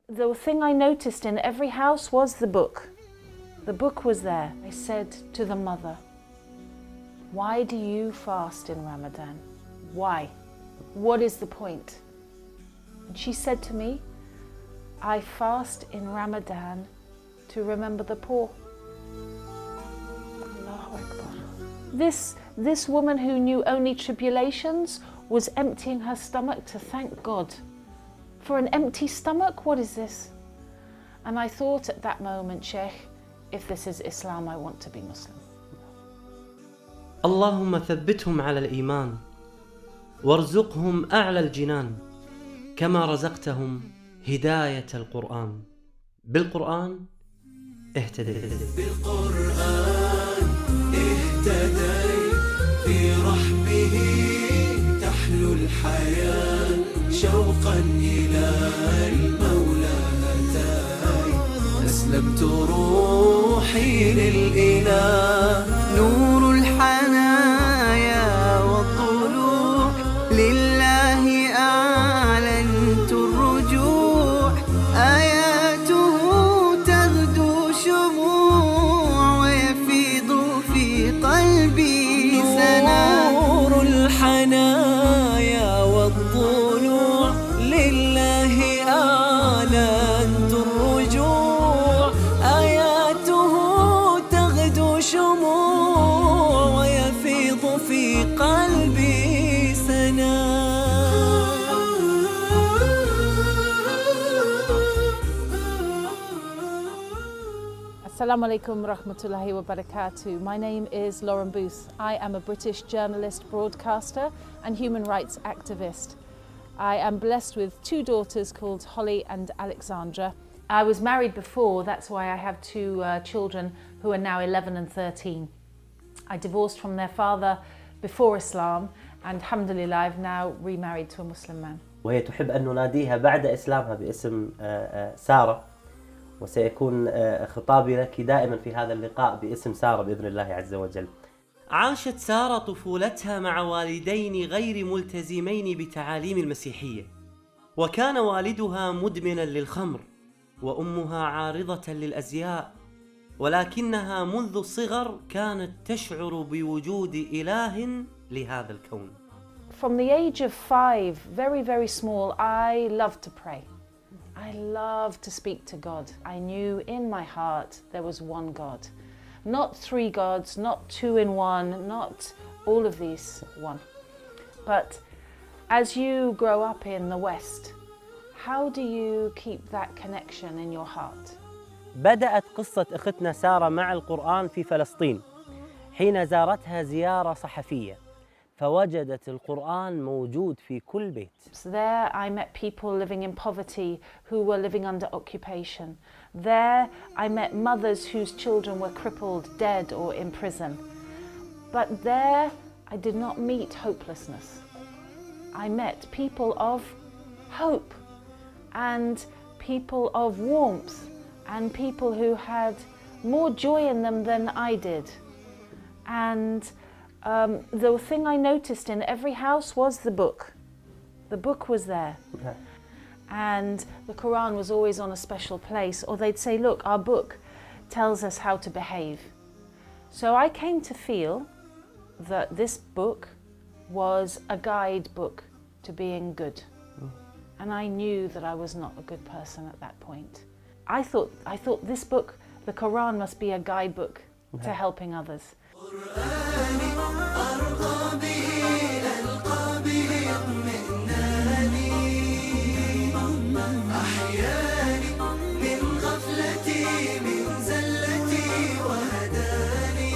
The thing I noticed in every house was the book. The book was there. I said to the mother, "Why do you fast in Ramadan? Why? What is the point?" And she said to me, "I fast in Ramadan to remember the poor." Allahu Akbar. This woman who knew only tribulations was emptying her stomach to thank God. For an empty stomach, what is this? And I thought at that moment, Sheikh, if this is Islam, I want to be Muslim. اللهم ثبتهم على الإيمان وارزقهم أعلى الجنان كما رزقتهم هداية القرآن. بالقرآن اهتديت. بالقرآن اهتديت، في رحمه تحلو الحياة، شوقا إلى المولى أتاي، أسلمت روحي للإله، نور الحنايا والطلوع، لله أعلنت الرجوع، آياته تغدو شموع، ويفيض في قلبي سنا، نور الحنايا والطلوع، لله أعلنت الرجوع، آياته تغدو شموع، ويفيض في قلبي سنا. Assalamu alaikum rahmatullahi wa barakatuh. My name is Lauren Booth. I am a British journalist, broadcaster and human rights activist. I am blessed with two daughters called Holly and Alexandra. I was married before, that's why I have two children who are now 11 and 13. I divorced from their father before Islam and alhamdulillah I've now remarried to a Muslim man. وهي تحب أن نناديها بعد إسلامها باسم سارة، وسيكون خطابي لك دائما في هذا اللقاء باسم سارة بإذن الله عز وجل. عاشت سارة طفولتها مع والدين غير ملتزمين بتعاليم المسيحية، وكان والدها مدمنا للخمر وأمها عارضة للأزياء، ولكنها منذ الصغر كانت تشعر بوجود إله لهذا الكون. From the age of 5, very, very small, I loved to pray. I loved to speak to God. I knew in my heart there was one God. Not three gods, not two in one, not all of these one. But as you grow up in the West, how do you keep that connection in your heart? بدأت قصة أختنا سارة مع القرآن في فلسطين حين زارتها زيارة صحفية، فوجدت القرآن موجود في كل بيت. So there I met people living in poverty who were living under occupation. There I met mothers whose children were crippled, dead or in prison. But there I did not meet hopelessness. I met people of hope and people of warmth and people who had more joy in them than I did. And the thing I noticed in every house was the book. The book was there. Okay. And the Quran was always on a special place. Or they'd say, look, our book tells us how to behave. So I came to feel that this book was a guidebook to being good. And I knew that I was not a good person at that point. I thought this book, the Quran, must be a guidebook to helping others. قرآني أرضى به ألقى به اطمئناني، أحياني من غفلتي من زلتي وهداني،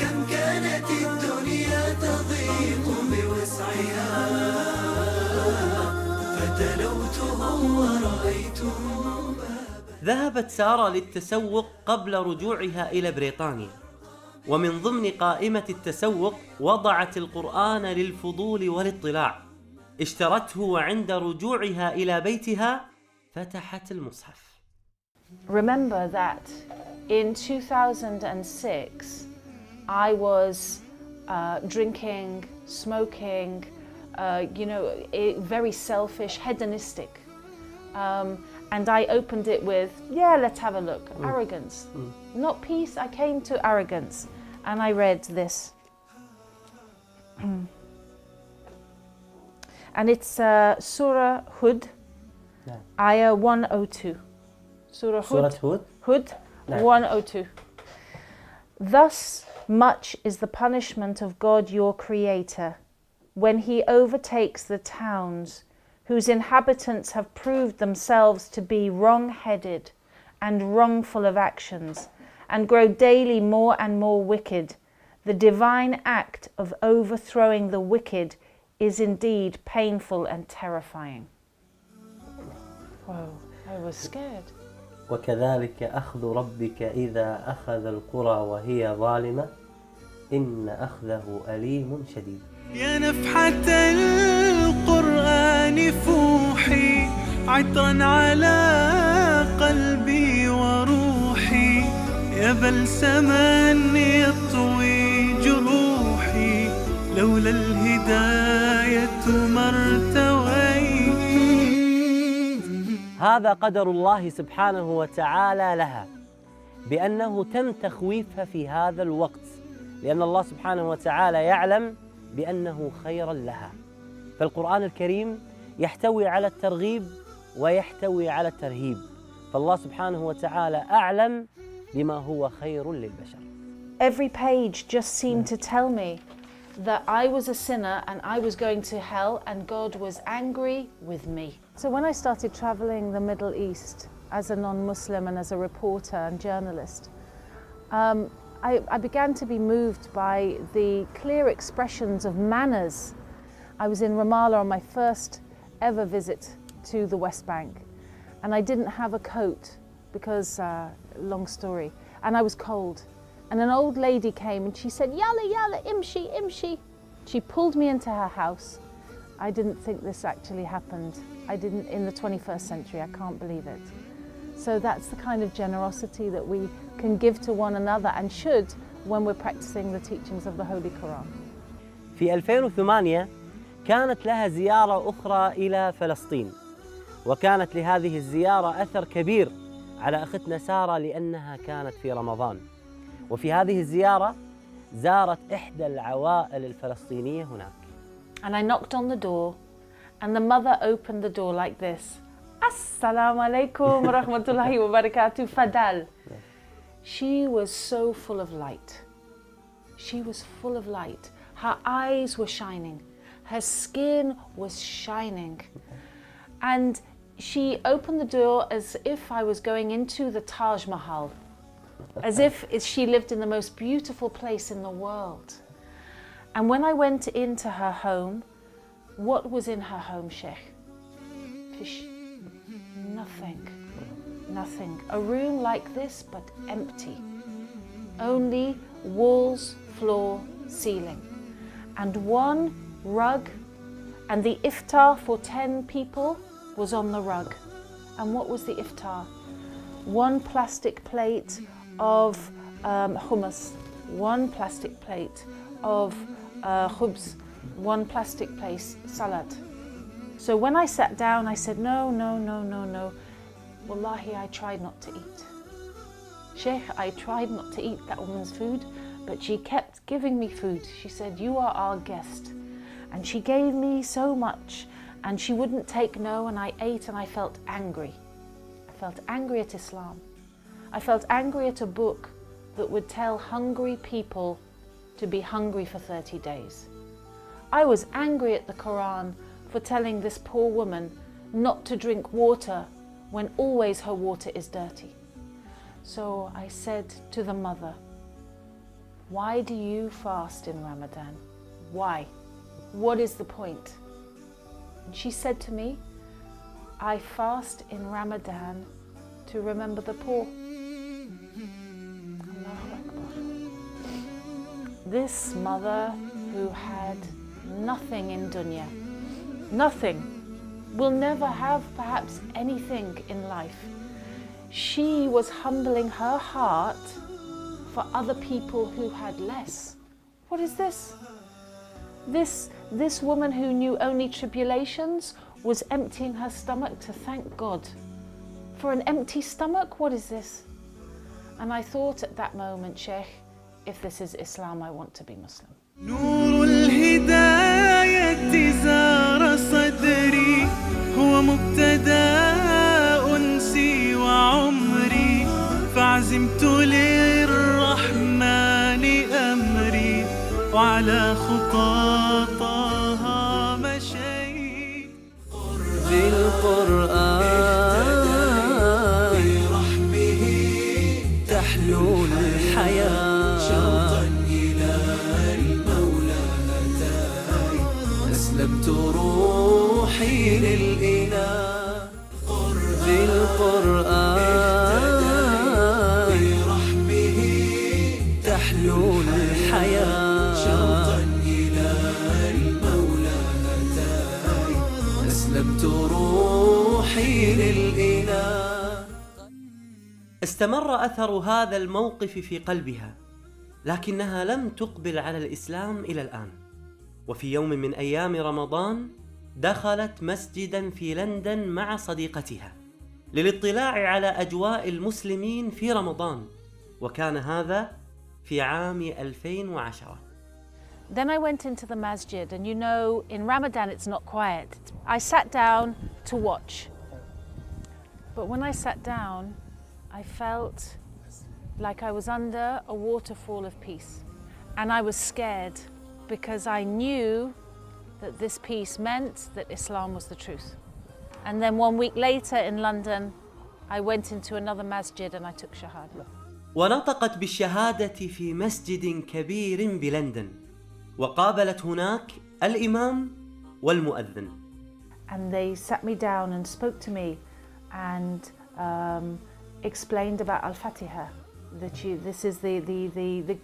كم كانت الدنيا تضيق بوسعها، فتلوته ورأيته. ذهبت سارة للتسوق قبل رجوعها إلى بريطانيا، ومن ضمن قائمة التسوق وضعت القرآن للفضول والاطلاع. اشترته وعند رجوعها إلى بيتها فتحت المصحف. Remember that in 2006 I was drinking, smoking, very selfish, hedonistic. And I opened it with, yeah, let's have a look. Arrogance. Not peace, I came to arrogance. And I read this. And it's Surah Hud, Ayah 102. Surah سورة Hud, هود. 102. Thus much is the punishment of God your Creator, when He overtakes the towns whose inhabitants have proved themselves to be wrong-headed and wrongful of actions, and grow daily more and more wicked. The divine act of overthrowing the wicked is indeed painful and terrifying. Whoa, I was scared. وكذلك أخذ ربك إذا أخذ القرى وهي ظالمة إن أخذه أليم شديد. يا نفحة القرآن فوحي عطرا على قلبي وروحي يا بلسما يطوي جروحي لولا الهداية ما ارتويت. هذا قدر الله سبحانه وتعالى لها، بأنه تم تخويفها في هذا الوقت، لأن الله سبحانه وتعالى يعلم بأنه خيرا لها. فالقرآن الكريم يحتوي على الترغيب ويحتوي على الترهيب، فالله سبحانه وتعالى أعلم بما هو خير للبشر. Every page just seemed to tell me that I was a sinner and I was going to hell and God was angry with me. So when I started traveling the Middle East as a non-Muslim and as a reporter and journalist, I began to be moved by the clear expressions of manners. I was in Ramallah on my first ever visit to the West Bank, and I didn't have a coat because, long story, and I was cold. And an old lady came and she said, "Yalla, yalla, imshi, imshi." She pulled me into her house. I didn't think this actually happened. I didn't in the 21st century, I can't believe it. So that's the kind of generosity that we can give to one another and should when we're practicing the teachings of the Holy Quran. في 2008 كانت لها زيارة أخرى إلى فلسطين، وكانت لهذه الزيارة أثر كبير على أختنا سارة لأنها كانت في رمضان. وفي هذه الزيارة زارت إحدى العوائل الفلسطينية هناك. And I knocked on the door and the mother opened the door like this. Assalamu alaikum wa rahmatullahi wa barakatuh, Fadal. She was so full of light. She was full of light. Her eyes were shining. Her skin was shining. And she opened the door as if I was going into the Taj Mahal. As if she lived in the most beautiful place in the world. And when I went into her home, what was in her home, Sheikh? Fish. Nothing. Nothing. A room like this, but empty. Only walls, floor, ceiling. And one rug, and the iftar for 10 people was on the rug. And what was the iftar? One plastic plate of hummus, one plastic plate of khubz, one plastic plate salad. So when I sat down, I said, no, no, no, no, no. Wallahi, I tried not to eat. Sheikh, I tried not to eat that woman's food, but she kept giving me food. She said, you are our guest. And she gave me so much, and she wouldn't take no, and I ate and I felt angry. I felt angry at Islam. I felt angry at a book that would tell hungry people to be hungry for 30 days. I was angry at the Quran for telling this poor woman not to drink water when always her water is dirty. So I said to the mother, why do you fast in Ramadan? Why? What is the point? And she said to me, I fast in Ramadan to remember the poor. Allahu Akbar. This mother who had nothing in dunya, nothing, will never have perhaps anything in life. She was humbling her heart for other people who had less. What is this? This woman who knew only tribulations was emptying her stomach to thank God. For an empty stomach, what is this? And I thought at that moment, Sheikh, if this is Islam, I want to be Muslim. نور الهداية زار صدري هو مبتدأ أنسي وعمري فعزمت للرحمن أمري وعلى خطاطها مشيت بالقرآن برحمه تحلو الحياة شوقا إلى المولى أتاي أسلمت روحي للإله بالقرآن برحمه تحلو الحياة شوقا إلى المولى أتاي أسلمت روحي للإله. استمر أثر هذا الموقف في قلبها، لكنها لم تقبل على الإسلام إلى الآن. وفي يوم من أيام رمضان دخلت مسجدا في لندن مع صديقتها للاطلاع على أجواء المسلمين في رمضان، وكان هذا في عام 2010. Then I went into the masjid, and you know, in Ramadan it's not quiet. I sat down to watch. But when I sat down, I felt like I was under a waterfall of peace. And I was scared because I knew that this peace meant that Islam was the truth. And then 1 week later in London, I went into another masjid and I took shahada. ونطقت بالشهادة في مسجد كبير بلندن، وقابلت هناك الإمام والمؤذن. And they sat me down and spoke to me and explained about Al-Fatiha, that this is the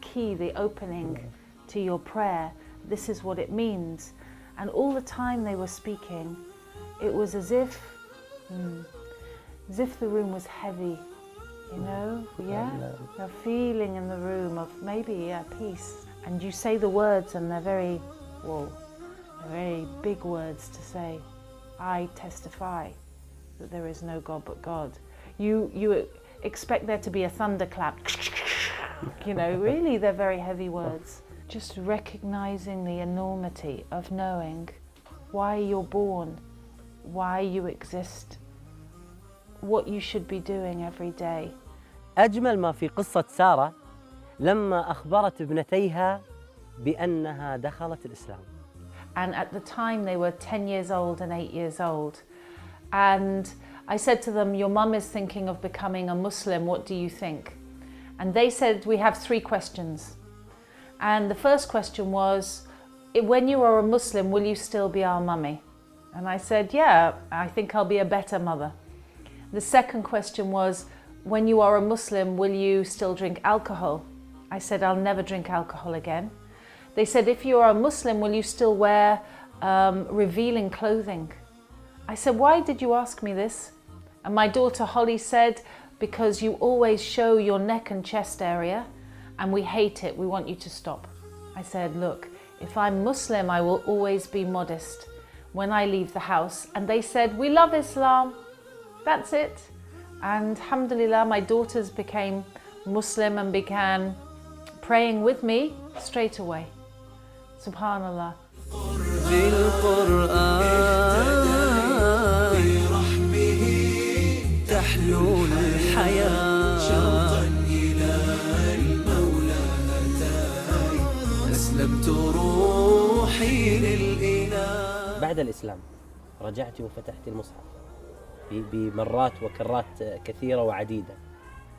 key, the opening to your prayer. This is what it means. And all the time they were speaking, it was as if the room was heavy, you know, yeah? A feeling in the room of maybe peace. And you say the words and they're very big words to say. I testify that there is no God but God. You expect there to be a thunderclap, you know, really they're very heavy words. Just recognizing the enormity of knowing why you're born, why you exist, what you should be doing every day. أجمل ما في قصة سارة لما أخبرت ابنتيها بأنها دخلت الإسلام. And at the time they were 10 years old and 8 years old. And I said to them, your mum is thinking of becoming a Muslim, what do you think? And they said, we have 3 questions. And the first question was, when you are a Muslim, will you still be our mummy? And I said, yeah, I think I'll be a better mother. The second question was, when you are a Muslim, will you still drink alcohol? I said, I'll never drink alcohol again. They said, if you are a Muslim, will you still wear revealing clothing? I said, why did you ask me this? And my daughter Holly said, because you always show your neck and chest area and we hate it, we want you to stop. I said, look, if I'm Muslim, I will always be modest when I leave the house. And they said, we love Islam, that's it. And alhamdulillah, my daughters became Muslim and began praying with me straight away. Subhanallah. تحلو الحياة شوقا إلى المولى أتاي أسلمت روحي للإله. بعد الإسلام رجعت وفتحت المصحف بمرات وكرات كثيرة وعديدة.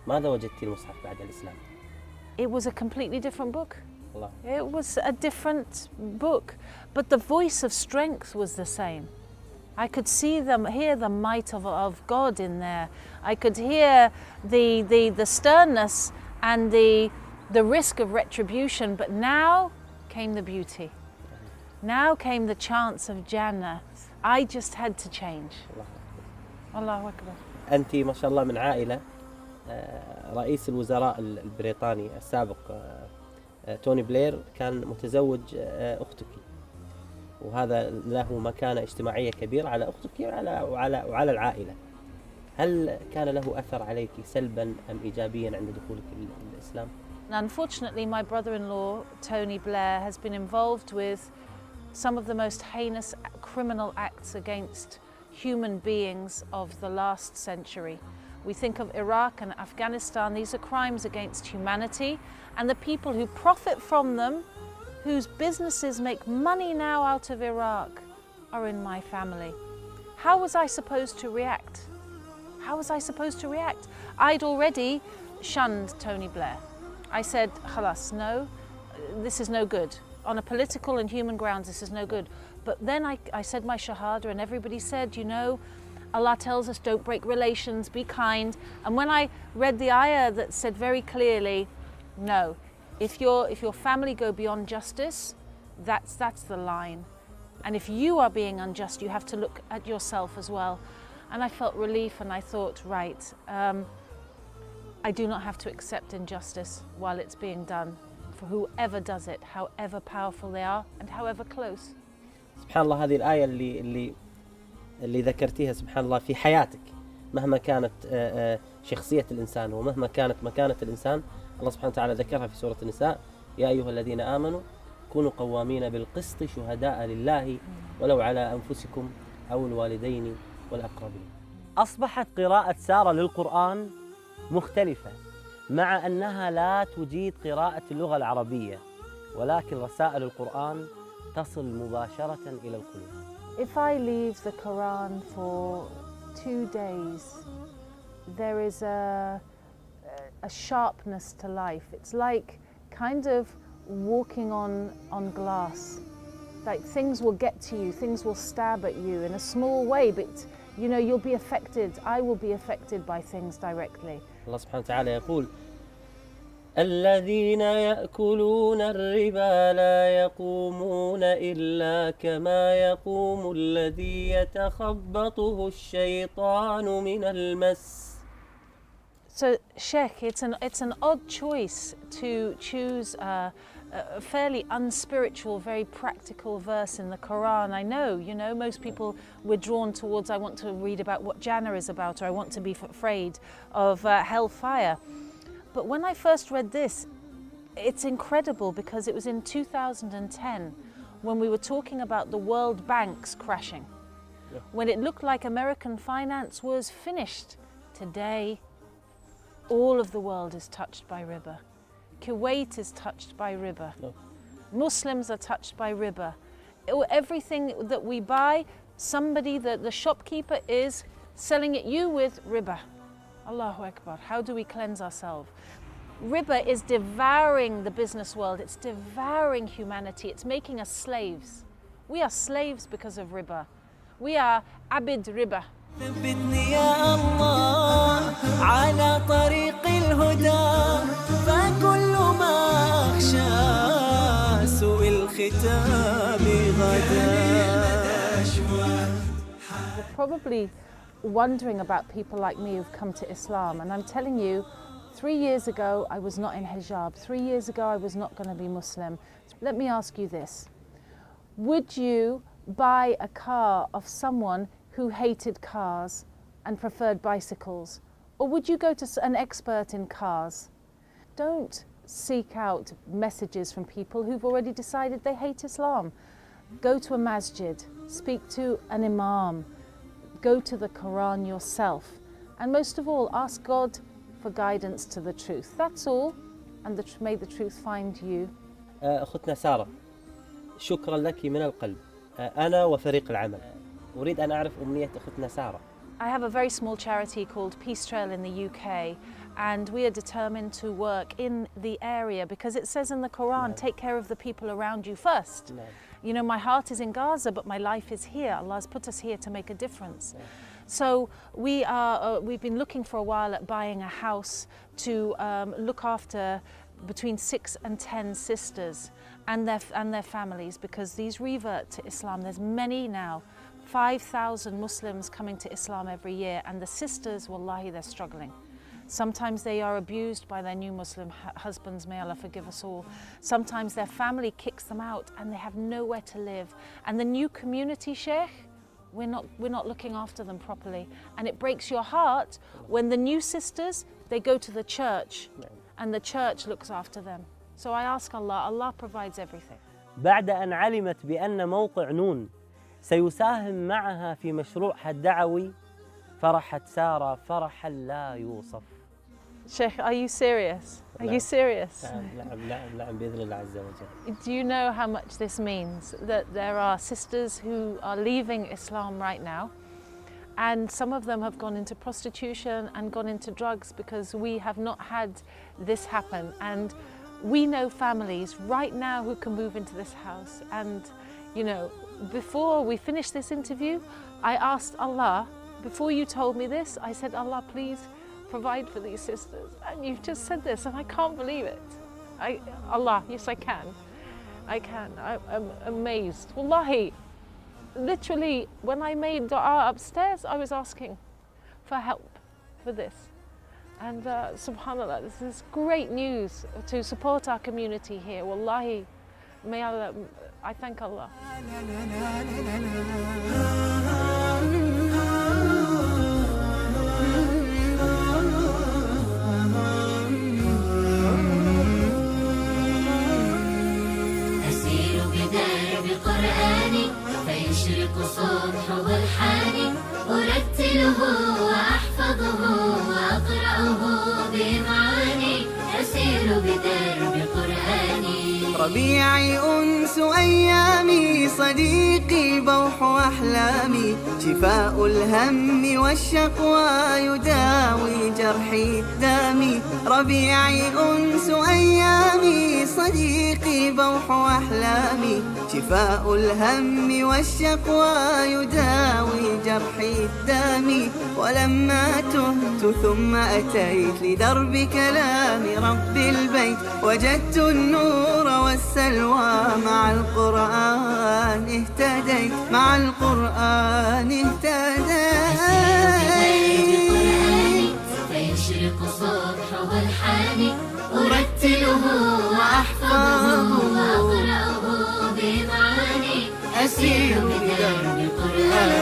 ماذا وجدت المصحف بعد الإسلام؟ It was a completely different book. Allah. It was a different book, but the voice of strength was the same. I could hear the might of God in there. I could hear the sternness and the risk of retribution, but now came the beauty. Now came the chance of Jannah. I just had to change. Allahu Akbar. أنت ما شاء الله من عائلة رئيس الوزراء البريطاني السابق توني بلير كان متزوج أختك. وهذا له مكانة اجتماعية كبيرة على أختك وعلى العائلة. هل كان له أثر عليك سلباً أم إيجابياً عند دخولك الإسلام؟ Unfortunately, my brother-in-law, Tony Blair, has been involved with some of the most heinous criminal acts against human beings of the last century. We think of Iraq and Afghanistan. These are crimes against humanity, and the people who profit from them, whose businesses make money now out of Iraq, are in my family. How was I supposed to react? How was I supposed to react? I'd already shunned Tony Blair. I said, khalas, no, this is no good. On a political and human grounds, this is no good. But then I said my shahada, and everybody said, you know, Allah tells us don't break relations, be kind. And when I read the ayah that said very clearly, no, if your family go beyond justice, that's the line. And if you are being unjust, you have to look at yourself as well. And I felt relief, and I thought, right, I do not have to accept injustice while it's being done for whoever does it, however powerful they are and however close. سبحان الله، هذه الآية اللي ذكرتيها سبحان الله في حياتك، مهما كانت شخصية الإنسان ومهما كانت مكانة الإنسان، الله سبحانه وتعالى ذكرها في سورة النساء: يا أيها الذين آمنوا كونوا قوامين بالقسط شهداء لله ولو على أنفسكم أو الوالدين والأقربين. أصبحت قراءة سارة للقرآن مختلفة، مع أنها لا تجيد قراءة اللغة العربية، ولكن رسائل القرآن تصل مباشرة إلى القلوب. If I leave the Quran for 2 days, there is a sharpness to life. It's like kind of walking on glass. Like things will get to you, things will stab at you in a small way, but you know, you'll be affected. I will be affected by things directly. الله سبحانه وتعالى يقول: الذين يأكلون الربا لا يقومون إلا كما يقوم الذي يتخبطه الشيطان من المس. So, Sheikh, it's an odd choice to choose a fairly unspiritual, very practical verse in the Quran. I know, you know, most people we're drawn towards, I want to read about what Jannah is about, or I want to be afraid of hellfire. But when I first read this, it's incredible because it was in 2010 when we were talking about the world banks crashing, when it looked like American finance was finished. Today, all of the world is touched by riba. Kuwait is touched by riba. Muslims are touched by riba. Everything that we buy, somebody, the shopkeeper is selling it you with riba. Allahu Akbar. How do we cleanse ourselves? Riba is devouring the business world. It's devouring humanity. It's making us slaves. We are slaves because of riba. We are abid riba. ثبتني يا الله على طريق الهدى فكل ما أخشى سوء الختام غدا. You're probably wondering about people like me who've come to Islam, and I'm telling you, 3 years ago I was not in hijab. 3 years ago I was not going to be Muslim. Let me ask you this: would you buy a car of someone who hated cars and preferred bicycles? Or would you go to an expert in cars? Don't seek out messages from people who've already decided they hate Islam. Go to a masjid, speak to an imam, go to the Quran yourself, and most of all, ask God for guidance to the truth. That's all, and may the truth find you. أختنا سارة، شكرا لك من القلب. أنا وفريق العمل أريد أن أعرف أمنية أختنا سارة. I have a very small charity called Peace Trail in the UK, and we are determined to work in the area because it says in the Quran, take care of the people around you first. You know, my heart is in Gaza, but my life is here. Allah has put us here to make a difference. So we've been looking for a while at buying a house to look after between 6 and 10 sisters and their families, because these revert to Islam. There's many now. 5,000 Muslims coming to Islam every year, and the sisters, wallahi, they're struggling. Sometimes they are abused by their new Muslim husbands, may Allah forgive us all. Sometimes their family kicks them out and they have nowhere to live. And the new community, Sheikh, we're not looking after them properly. And it breaks your heart when the new sisters, they go to the church and the church looks after them. So I ask Allah, Allah provides everything. بعد أن علمت بأن موقع نون سيساهم معها في مشروعها الدعوي فرحت سارة فرحا لا يوصف. Sheikh, are you serious? Are you serious? نعم بإذن الله عز وجل. Do you know how much this means? That there are sisters who are leaving Islam right now, and some of them have gone into prostitution and gone into drugs because we have not had this happen. And we know families right now who can move into this house. And, you know, before we finished this interview, I asked Allah, before you told me this, I said, Allah, please provide for these sisters. And you've just said this, and I can't believe it. Allah, yes, I can. I'm amazed. Wallahi, literally, when I made dua upstairs, I was asking for help for this. And subhanAllah, this is great news to support our community here. Wallahi, may Allah, I thank Allah. أسير بدرب قرآني فيشرق صبحه الحاني أرتله وأحفظه وأقرأه بمعاني أسير بدرب قرآني ربيعي أنس أيامي صديقي بوح أحلامي شفاء الهم والشقوى يداوي جرحي دامي ربيعي أنس أيامي صديقي بوح أحلامي شفاء الهم والشقوى يداوي جرحي دامي ولما تهت ثم أتيت لدرب كلام رب البيت وجدت النور والسلوى مع القرآن اهتديت مع القرآن اهتديت فيشرق صبحه الحاني أرتله وأحفظه وأقرأه بمعاني أسير بدرب قرآني